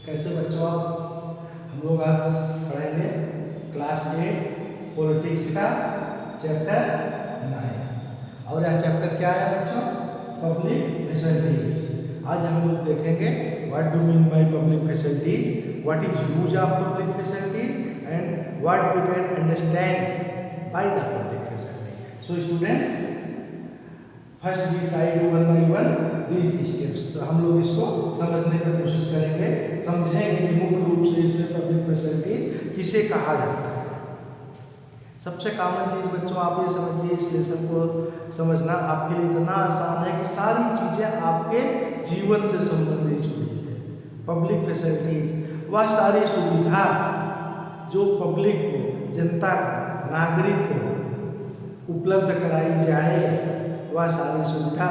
कैसे बच्चों, हम लोग आज पढ़ेंगे क्लास 8 पॉलिटिक्स का चैप्टर 9 और यह चैप्टर क्या है बच्चों? Public facilities. आज हम लोग देखेंगे what do mean by public facilities, what is use of public facilities and what we can understand by the public facility. So students, first we try to one by one these steps. हम लोग इसको समझने की कोशिश करेंगे, समझेंगे कि मुख्य रूप से इसमें पब्लिक फैसिलिटीज किसे कहा जाता है। सबसे कॉमन चीज़ बच्चों आप ये समझिए, इस लेसन को समझना आपके लिए इतना आसान है कि सारी चीज़ें आपके जीवन से संबंधित जुड़ी है। पब्लिक फैसिलिटीज वह सारी सुविधा जो पब्लिक को, जनता को, नागरिक को उपलब्ध कराई जाए, वह सारी सुविधा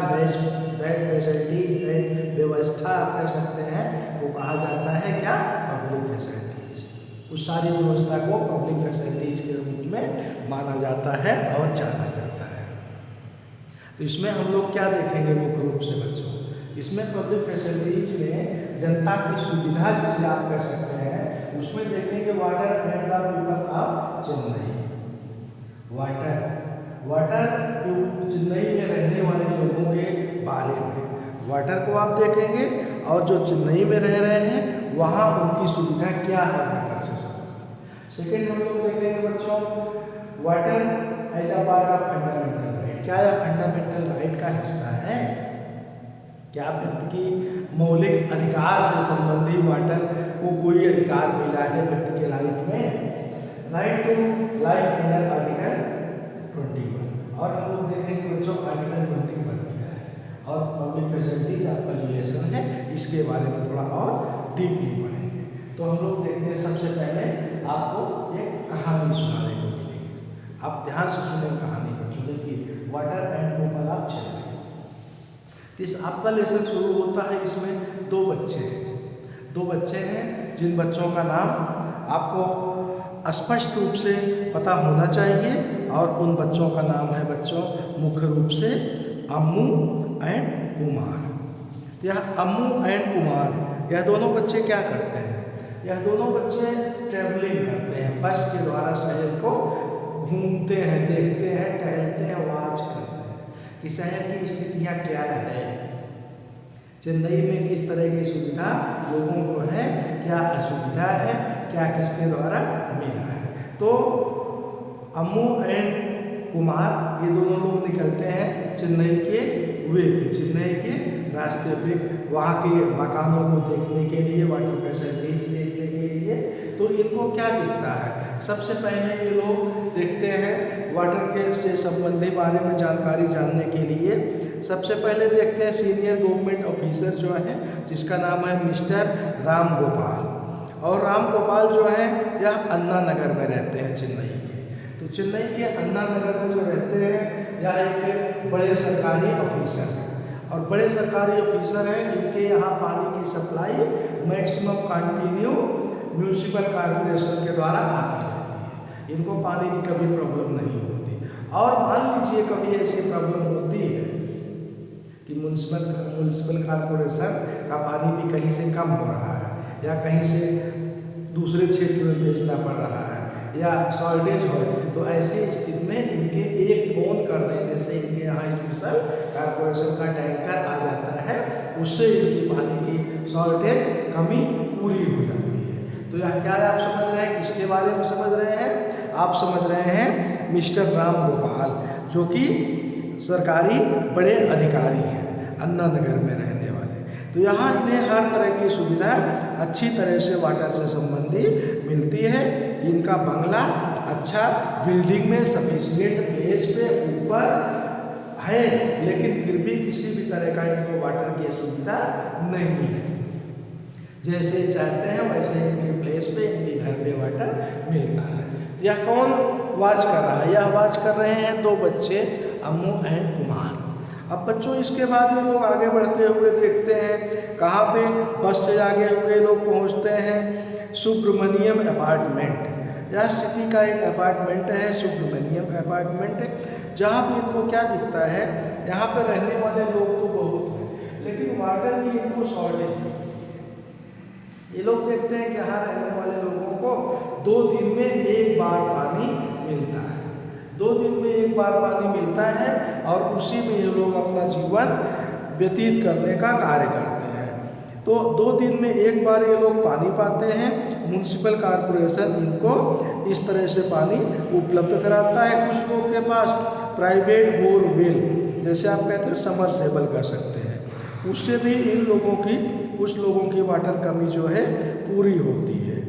दैट फैसिलिटीज, दैट व्यवस्था आप कह सकते हैं, वो कहा जाता है क्या? Public facilities. उस सारी व्यवस्था को पब्लिक फैसिलिटीज के रूप में माना जाता है और जाना जाता है। तो इसमें हम लोग क्या देखेंगे मुख्य रूप से बच्चों? इसमें पब्लिक फैसिलिटीज में जनता की सुविधा जिसे आप कह सकते हैं, उसमें देखेंगे water and the people of Chennai. Water Chennai में रहने वाले लोगों के बारे में वाटर को आप देखेंगे, और जो चेन्नई में रह रहे हैं वहाँ उनकी सुविधा क्या है वाटर से संबंधित। सेकेंड हम लोग देखेंगे बच्चों water as a part of fundamental right. क्या यह फंडामेंटल राइट का हिस्सा है? क्या व्यक्ति की मौलिक अधिकार से संबंधित वाटर को कोई अधिकार मिला है व्यक्ति के लाइफ में? Right to life under article 21। और हम लोग देखेंगे बच्चों आर्टिकल 21 क्या है, और पब्लिक फैसिलिटीज आपका जो लेसन है इसके बारे में थोड़ा और डीपली पढ़ेंगे। तो हम लोग देखते हैं, सबसे पहले आपको एक कहानी सुनाने को मिलेगी। आप ध्यान से सुनें कहानी बच्चों। देखिए water and people of Chennai. इस आपका लेसन शुरू होता है, इसमें दो बच्चे हैं जिन बच्चों का नाम आपको स्पष्ट रूप से पता होना चाहिए, और उन बच्चों का नाम है बच्चों मुख्य रूप से अम्मू एंड कुमार। यह अम्मू एंड कुमार, यह दोनों बच्चे क्या करते हैं? यह दोनों बच्चे ट्रैवलिंग करते हैं, बस के द्वारा शहर को घूमते हैं, देखते हैं, टहलते हैं, वॉच करते हैं कि शहर की स्थितियाँ क्या है, चेन्नई में किस तरह की सुविधा लोगों को है, क्या असुविधा है, क्या किसके द्वारा मिला है। तो अम्मू एंड कुमार ये दोनों लोग निकलते हैं चेन्नई के चेन्नई के रास्ते पे, वहाँ के मकानों को देखने के लिए, वाटर फैसिलिटीज देखने के लिए। तो इनको क्या दिखता है? सबसे पहले ये लोग देखते हैं वाटर के से संबंधी बारे में जानकारी जानने के लिए सबसे पहले देखते हैं सीनियर गवर्नमेंट ऑफिसर जो है, जिसका नाम है मिस्टर राम गोपाल। और राम गोपाल जो है यह अन्ना नगर में रहते हैं चेन्नई के। तो चेन्नई के अन्ना नगर में जो रहते हैं, यह एक बड़े सरकारी ऑफिसर हैं, और बड़े सरकारी ऑफिसर हैं, इनके यहाँ पानी की supply maximum continue municipal corporation के द्वारा आती रहती है। इनको पानी की कभी प्रॉब्लम नहीं होती। और मान लीजिए कभी ऐसी प्रॉब्लम होती है कि म्यूनिसिपल कॉर्पोरेशन का पानी भी कहीं से कम हो रहा है, या कहीं से दूसरे क्षेत्र में भेजना पड़ रहा है, या शॉर्टेज हो, तो ऐसी स्थिति में इनके एक फ़ोन कर देने से इनके यहाँ स्पेशल कॉर्पोरेशन का टैंकर आ जाता है, उससे इनकी पानी की शॉर्टेज कमी पूरी हो जाती है। तो यह क्या आप समझ रहे हैं? किसके बारे में समझ रहे हैं? आप समझ रहे हैं मिस्टर राम गोपाल, जो कि सरकारी बड़े अधिकारी हैं अन्ना नगर में रहने वाले। तो यहाँ इन्हें हर तरह की सुविधा अच्छी तरह से वाटर से संबंधित मिलती है। इनका बंगला अच्छा बिल्डिंग में सफिशिएंट प्लेस पे ऊपर है, लेकिन फिर भी किसी भी तरह का इनको वाटर की सुविधा नहीं है। जैसे चाहते हैं वैसे इनके प्लेस पे, इनके घर पे वाटर मिलता है। यह कौन वॉच कर रहा है? यह वॉच कर रहे हैं दो बच्चे, अम्मू एंड कुमार। अब बच्चों इसके बाद ये लोग आगे बढ़ते हुए देखते हैं, कहाँ पे बस से आगे हुए लोग पहुँचते हैं सुब्रमण्यम अपार्टमेंट। यह सिटी का एक अपार्टमेंट है, सुब्रमण्यम अपार्टमेंट, जहाँ पे इनको क्या दिखता है, यहाँ पे रहने वाले लोग तो बहुत हैं, लेकिन वाटर की इनको शॉर्टेज दिखती है। ये लोग देखते हैं कि यहाँ रहने वाले लोगों को 2 दिन में 1 बार पानी मिलता है। 2 दिन में 1 बार पानी मिलता है और उसी में ये लोग अपना जीवन व्यतीत करने का कार्य करते हैं। तो 2 दिन में 1 बार ये लोग पानी पाते हैं। म्युनिसिपल कॉरपोरेशन इनको इस तरह से पानी उपलब्ध कराता है। कुछ लोग के पास प्राइवेट बोरवेल, जैसे आप कहते हैं समरसेबल कर सकते हैं, उससे भी इन लोगों की, कुछ लोगों की वाटर कमी जो है पूरी होती है।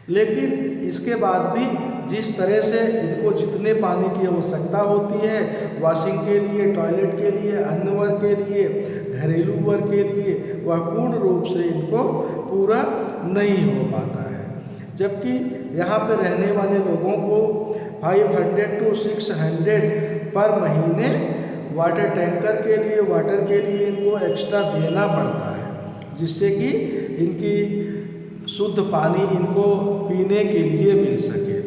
लेकिन इसके बाद भी जिस तरह से इनको जितने पानी की आवश्यकता होती है, वॉशिंग के लिए, टॉयलेट के लिए, अन्न वर्ग के लिए, घरेलू वर्ग के लिए, वह पूर्ण रूप से इनको पूरा नहीं हो पाता है। जबकि यहाँ पे रहने वाले लोगों को 500 to 600 पर महीने वाटर टैंकर के लिए, वाटर के लिए इनको एक्स्ट्रा देना पड़ता है, जिससे कि इनकी शुद्ध पानी इनको पीने के लिए मिल सके।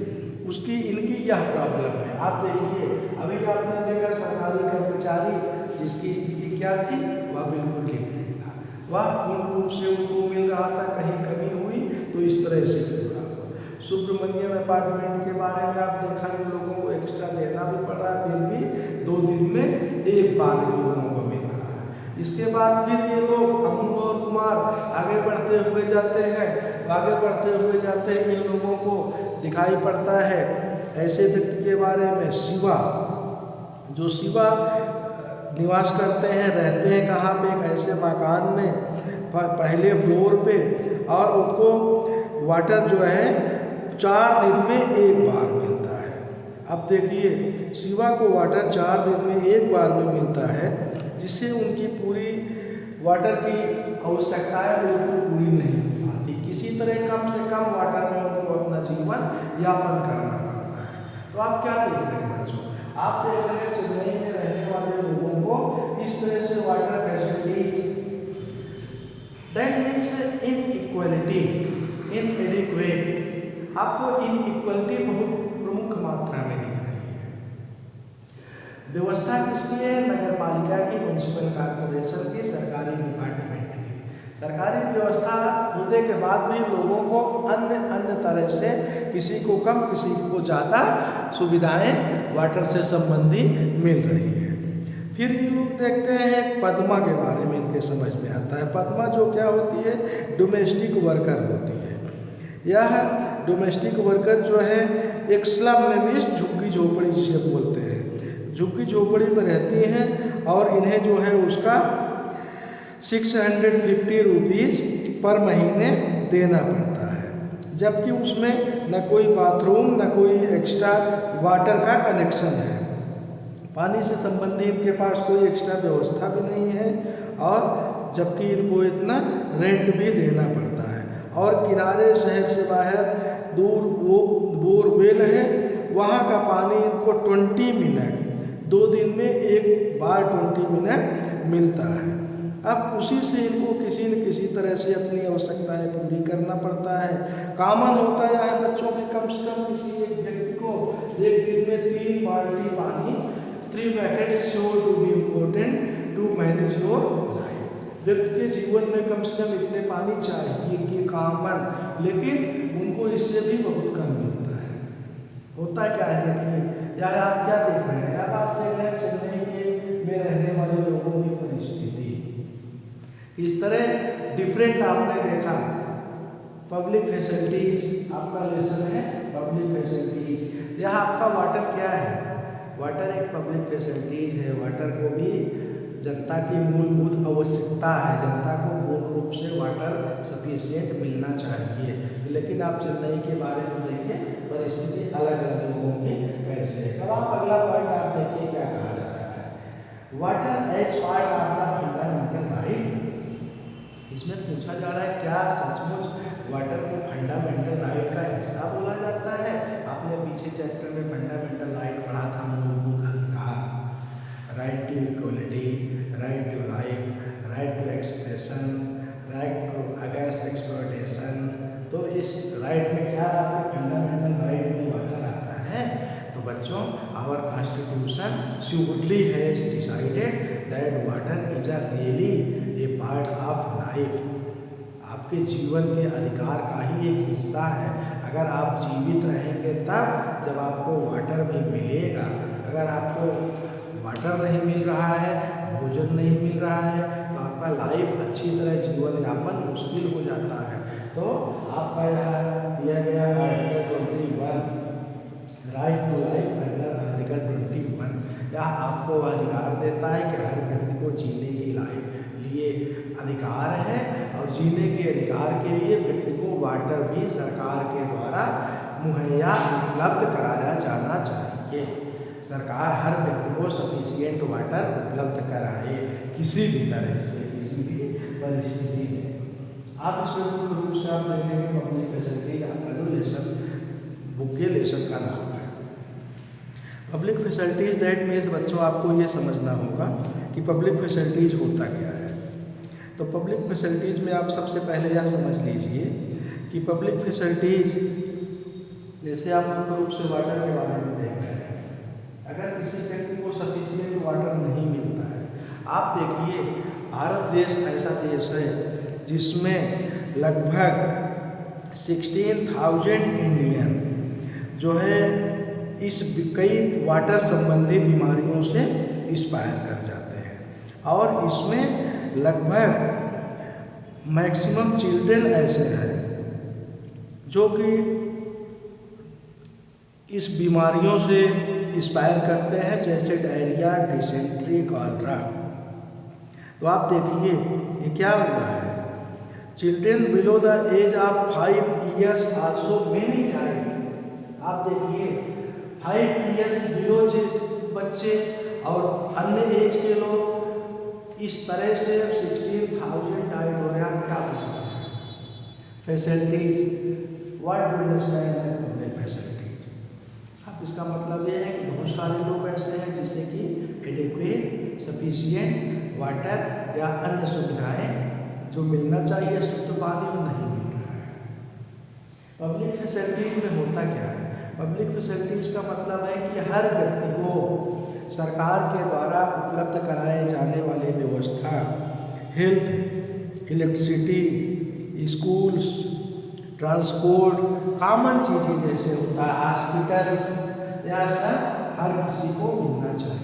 उसकी इनकी यह प्रॉब्लम है। आप देखिए, अभी आपने देखा सरकारी कर्मचारी जिसकी स्थिति क्या थी, वह बिल्कुल ठीक नहीं था। वह पूर्ण रूप से उनको मिल रहा था, कहीं कमी हुई तो इस तरह से पूरा। सुब्रमण्यम अपार्टमेंट के बारे में आप देखा, इन लोगों को एक्स्ट्रा देना भी पड़ रहा है, फिर भी 2 दिन में 1 बार इन लोगों को मिल रहा है। इसके बाद फिर ये लोग अम्मू और कुमार आगे बढ़ते हुए जाते हैं, आगे बढ़ते हुए जाते हैं। इन लोगों को दिखाई पड़ता है ऐसे व्यक्ति के बारे में, शिवा, जो शिवा निवास करते हैं, रहते हैं कहाँ पे, एक ऐसे मकान में पहले फ्लोर पे, और उनको वाटर जो है 4 दिन में 1 बार मिलता है। अब देखिए, शिवा को वाटर 4 दिन में 1 बार में मिलता है, जिससे उनकी पूरी वाटर की आवश्यकताएं बिल्कुल पूरी नहीं हो पाती। किसी तरह कम से कम वाटर में उनको अपना जीवन यापन करना पड़ता है। तो आप क्या देख रहे हैं बच्चों? आप देख रहे हैं चेन्नई में रहने वाले लोगों को किस तरह से water facilities, that means inequality, इनएडिक्वेट, आपको इनइक्वालिटी बहुत प्रमुख मात्रा में दिख रही है। व्यवस्था किसकी है? नगर पालिका की, म्युनिसिपल कॉरपोरेशन की, सरकारी डिपार्टमेंट की। सरकारी व्यवस्था होने के बाद भी लोगों को अन्य तरह से, किसी को कम किसी को ज़्यादा सुविधाएं वाटर से संबंधी मिल रही है। फिर ये लोग देखते हैं पद्मा के बारे में, इनके समझ में आता है। पद्मा जो क्या होती है? डोमेस्टिक वर्कर होती है। यह डोमेस्टिक वर्कर जो है एक स्लम में भी, झुग्गी झोपड़ी जिसे बोलते हैं, झुग्गी झोपड़ी में रहती हैं, और इन्हें जो है उसका 650 रुपीज़ पर महीने देना पड़ता है। जबकि उसमें न कोई बाथरूम, न कोई एक्स्ट्रा वाटर का कनेक्शन है, पानी से संबंधित इनके पास कोई एक्स्ट्रा व्यवस्था भी नहीं है, और जबकि इनको इतना रेंट भी देना पड़ता है। और किनारे शहर से बाहर दूर वो बोरवेल है, वहाँ का पानी इनको 20 मिनट, 2 दिन में 1 बार 20 मिनट मिलता है। अब उसी से इनको किसी न किसी तरह से अपनी आवश्यकताएं पूरी करना पड़ता है। कॉमन होता है बच्चों के, कम से कम किसी एक व्यक्ति को 1 दिन में 3 बाल्टी पानी, 3 buckets sure to be important to manage your life। व्यक्ति के जीवन में कम से कम इतने पानी चाहिए कि कॉमन, लेकिन उनको इससे भी बहुत कम मिलता है। होता क्या है? देखिए, यार आप क्या देख रहे हैं? अब आप देख रहे हैं चेन्नई में रहने वाले लोगों की परिस्थिति इस तरह डिफरेंट आपने देखा। पब्लिक फैसिलिटीज आपका लेसन है, पब्लिक फैसिलिटीज। यह आपका वाटर क्या है? वाटर एक पब्लिक फैसिलिटीज है। वाटर को भी जनता की मूलभूत आवश्यकता है, जनता को पूर्ण रूप से वाटर सफिशिएंट मिलना चाहिए। लेकिन आप चेन्नई के बारे में देखिए, परिस्थिति अलग अलग लोगों की कैसे है। अब आप अगला पॉइंट आप देखिए क्या कहा जा रहा है, water as part of the fundamental right. इसमें पूछा जा रहा है क्या सचमुच वाटर को फंडामेंटल राइट का हिस्सा बोला जाता है? आपने पीछे चैप्टर में फंडामेंटल राइट पढ़ा था, मूलभूत अधिकार, right to equality, right to life, right to expression, right to against exploitation. तो इस राइट में क्या आपके फंडामेंटल राइट में वाटर आता है? तो बच्चों, our constitution surely has decided that water is a really a part of life. आप आपके जीवन के अधिकार का ही एक हिस्सा है। अगर आप जीवित रहेंगे तब जब आपको वाटर भी मिलेगा। अगर आपको वाटर नहीं मिल रहा है, भोजन नहीं मिल रहा है, तो आपका लाइफ अच्छी तरह जीवन यापन मुश्किल हो जाता है। तो आपका यहाँ दिया गया article 21 right to life under article 21 यह आपको अधिकार देता है कि हर व्यक्ति को जीने के लिए अधिकार है और जीने के अधिकार के लिए व्यक्ति को वाटर भी सरकार के द्वारा मुहैया उपलब्ध कराया जाना चाहिए। सरकार हर व्यक्ति को सफिशिएंट वाटर उपलब्ध कराए किसी भी तरह से, किसी भी परिस्थिति में। आप इसमें मुख्य रूप से आप देखेंगे पब्लिक फैसिलिटीज आपका जो लेसन बुक के लेसन का नाम है। पब्लिक फैसिलिटीज दैट मीन्स बच्चों आपको ये समझना होगा कि पब्लिक फैसिलिटीज होता क्या है। तो पब्लिक फैसिलिटीज में आप सबसे पहले यह समझ लीजिए कि पब्लिक फैसिलिटीज जैसे आप मुख्य रूप से वाटर के बारे में देख रहे हैं। अगर किसी व्यक्ति को सफिशिएंट वाटर नहीं मिलता है, आप देखिए भारत देश ऐसा देश है जिसमें लगभग 16,000 इंडियन जो है इस कई वाटर संबंधी बीमारियों से एक्सपायर कर जाते हैं और इसमें लगभग मैक्सिमम चिल्ड्रन ऐसे हैं जो कि इस बीमारियों से एक्सपायर करते हैं, जैसे डायरिया, डिसेंट्री, कॉलरा। तो आप देखिए ये क्या हुआ है, children below the age of 5 years also many died. आप देखिए 5 years बिलो बच्चे और अन्य एज के लोग इस तरह से 16,000 डाइड हो रहे हैं। आप क्या बोलते हैं facilities, what do understand public facilities. अब इसका मतलब ये है कि बहुत सारे लोग ऐसे हैं जिससे कि एडिक्वेट सफिशिएंट वाटर या अन्य सुविधाएं जो मिलना चाहिए शुद्ध पानी वो नहीं मिल रहा है। पब्लिक फैसिलिटीज में होता क्या है, पब्लिक फैसिलिटीज का मतलब है कि हर व्यक्ति को सरकार के द्वारा उपलब्ध कराए जाने वाली व्यवस्था, health, electricity, schools, transport, common चीज़ें जैसे होता है हॉस्पिटल्स, यह सब हर किसी को मिलना चाहिए।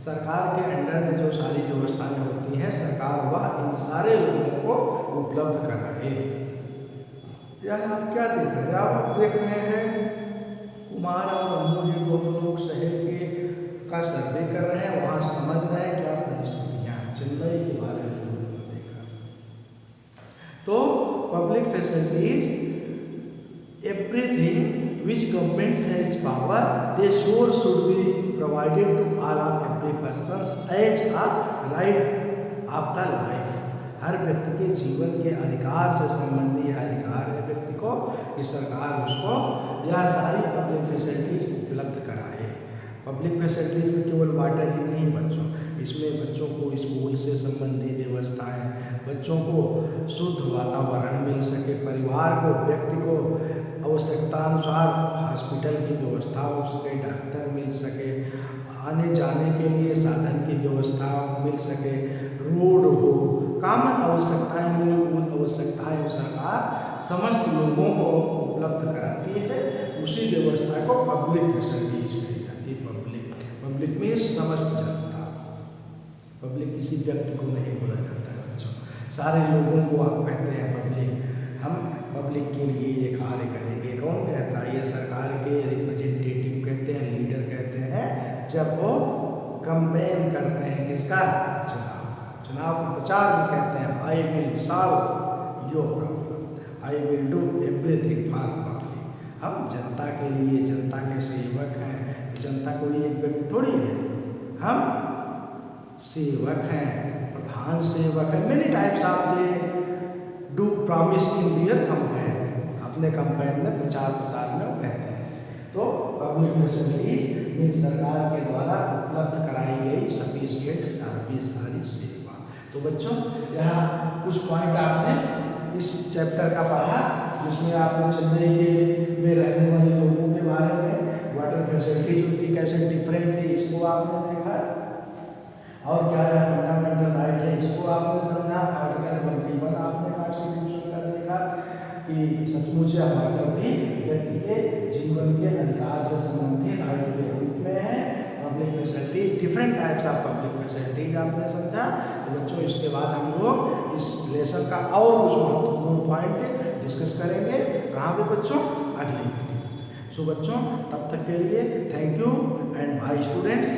सरकार के अंडर में जो सारी व्यवस्थाएं होती हैं सरकार वह इन सारे लोगों को उपलब्ध कराए। यह आप क्या देख रहे हैं, आप देख रहे हैं कुमार और अम्मू ये दोनों लोग शहर के का सर्वे कर रहे हैं, वहाँ समझ रहे हैं क्या परिस्थितियाँ चेन्नई के बारे में उन्होंने देखा। तो public facilities everything which government has power they should be provided to all of every persons as a right of the life। हर व्यक्ति के जीवन के अधिकार से संबंधी यह अधिकार है व्यक्ति को कि सरकार उसको यह सारी पब्लिक फैसिलिटीज उपलब्ध कराए। पब्लिक फैसिलिटीज में केवल वाटर ही नहीं बच्चों, इसमें बच्चों को स्कूल से संबंधी व्यवस्थाएं, बच्चों को शुद्ध वातावरण मिल सके, परिवार को व्यक्ति को आवश्यकतानुसार हॉस्पिटल की व्यवस्था हो सके, डॉक्टर मिल सके, आने जाने के लिए साधन की व्यवस्था मिल सके, रोड हो, कॉमन आवश्यकताएं, मूलभूत आवश्यकताएं सरकार समस्त लोगों को उपलब्ध कराती है। उसी व्यवस्था को पब्लिक फैसिलिटीज कही जाती है। पब्लिक में समस्त जनता, पब्लिक किसी व्यक्ति को नहीं बोला जाता है बच्चों, सारे लोगों को आप कहते हैं पब्लिक। हम पब्लिक के लिए ये कार्य करेंगे, कौन कहता है, ये सरकार के रिप्रेजेंटेटिव कहते हैं, लीडर कहते हैं, जब वो कैंपेन करते हैं किसका, चुनाव प्रचार में कहते हैं I will solve your problem, I will do everything for public. हम जनता के लिए, जनता के सेवक हैं, तो जनता कोई एक व्यक्ति थोड़ी है, हम सेवक हैं, प्रधान सेवक है। Many types of they do promise in their campaign, अपने कैंपेन में प्रचार प्रसार में वो कहते हैं। तो पब्लिक फैसिलिटीज में सरकार के द्वारा उपलब्ध कराई गई सफिशिएंट सर्विस, सारी सेवा। तो बच्चों यहाँ कुछ पॉइंट आपने इस चैप्टर का पढ़ा जिसमें आपने चेन्नई के में रहने वाले लोगों के बारे में वाटर फैसिलिटीज उनकी कैसे डिफरेंट थी इसको आपने देखा, और क्या फंडामेंटल राइट है इसको आपने समझा। आर्टिकल 21 आपने कॉन्स्टिट्यूशन कि सचमुच वाटर भी व्यक्ति के जीवन के अधिकार से संबंधित आयु के रूप में है। Public facilities, different types of public facilities आपने समझा। तो बच्चों इसके बाद हम लोग इस लेसन का और कुछ महत्वपूर्ण पॉइंट डिस्कस करेंगे। कहाँ पे बच्चों? अगली वीडियो में। सो बच्चों तब तक के लिए thank you and bye students.